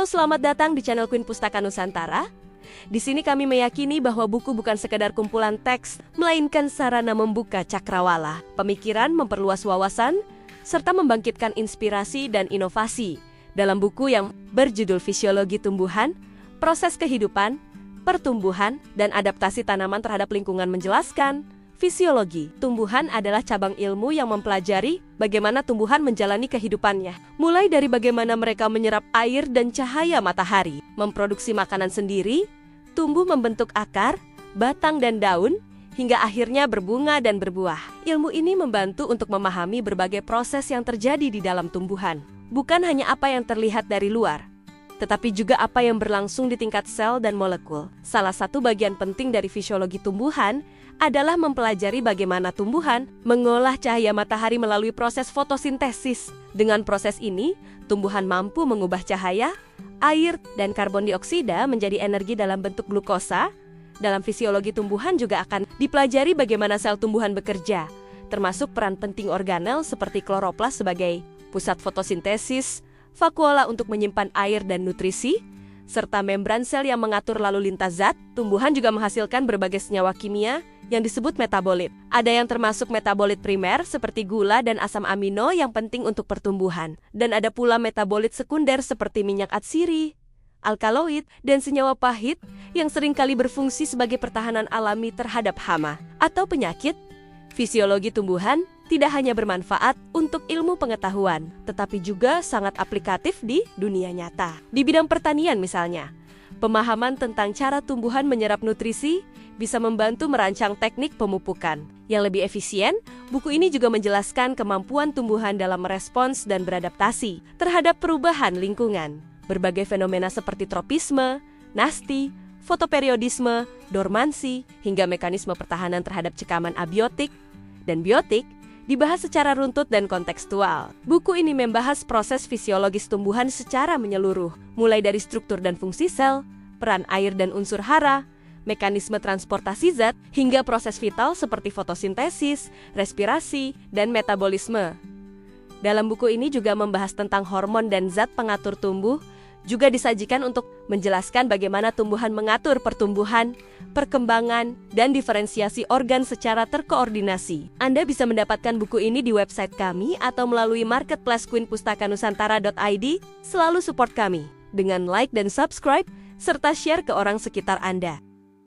selamat datang di channel Queen Pustaka Nusantara. Di sini kami meyakini bahwa buku bukan sekedar kumpulan teks, melainkan sarana membuka cakrawala, pemikiran, memperluas wawasan, serta membangkitkan inspirasi dan inovasi. Dalam buku yang berjudul Fisiologi Tumbuhan, Proses Kehidupan, Pertumbuhan, dan Adaptasi Tanaman Terhadap Lingkungan menjelaskan, fisiologi tumbuhan adalah cabang ilmu yang mempelajari bagaimana tumbuhan menjalani kehidupannya. Mulai dari bagaimana mereka menyerap air dan cahaya matahari, memproduksi makanan sendiri, tumbuh membentuk akar, batang dan daun, hingga akhirnya berbunga dan berbuah. Ilmu ini membantu untuk memahami berbagai proses yang terjadi di dalam tumbuhan. Bukan hanya apa yang terlihat dari luar, tetapi juga apa yang berlangsung di tingkat sel dan molekul. Salah satu bagian penting dari fisiologi tumbuhan adalah mempelajari bagaimana tumbuhan mengolah cahaya matahari melalui proses fotosintesis. Dengan proses ini, tumbuhan mampu mengubah cahaya, air, dan karbon dioksida menjadi energi dalam bentuk glukosa. Dalam fisiologi tumbuhan juga akan dipelajari bagaimana sel tumbuhan bekerja, termasuk peran penting organel seperti kloroplas sebagai pusat fotosintesis, vakuola untuk menyimpan air dan nutrisi, serta membran sel yang mengatur lalu lintas zat. Tumbuhan juga menghasilkan berbagai senyawa kimia yang disebut metabolit. Ada yang termasuk metabolit primer seperti gula dan asam amino yang penting untuk pertumbuhan. Dan ada pula metabolit sekunder seperti minyak atsiri, alkaloid, dan senyawa pahit yang seringkali berfungsi sebagai pertahanan alami terhadap hama atau penyakit. Fisiologi tumbuhan tidak hanya bermanfaat untuk ilmu pengetahuan, tetapi juga sangat aplikatif di dunia nyata. Di bidang pertanian misalnya, pemahaman tentang cara tumbuhan menyerap nutrisi bisa membantu merancang teknik pemupukan yang lebih efisien. Buku ini juga menjelaskan kemampuan tumbuhan dalam merespons dan beradaptasi terhadap perubahan lingkungan. Berbagai fenomena seperti tropisme, nasti, fotoperiodisme, dormansi, hingga mekanisme pertahanan terhadap cekaman abiotik dan biotik dibahas secara runtut dan kontekstual. Buku ini membahas proses fisiologis tumbuhan secara menyeluruh, mulai dari struktur dan fungsi sel, peran air dan unsur hara, mekanisme transportasi zat, hingga proses vital seperti fotosintesis, respirasi, dan metabolisme. Dalam buku ini juga membahas tentang hormon dan zat pengatur tumbuh, juga disajikan untuk menjelaskan bagaimana tumbuhan mengatur pertumbuhan, perkembangan, dan diferensiasi organ secara terkoordinasi. Anda bisa mendapatkan buku ini di website kami atau melalui marketplace queenpustakanusantara.id. Selalu support kami dengan like dan subscribe, serta share ke orang sekitar Anda.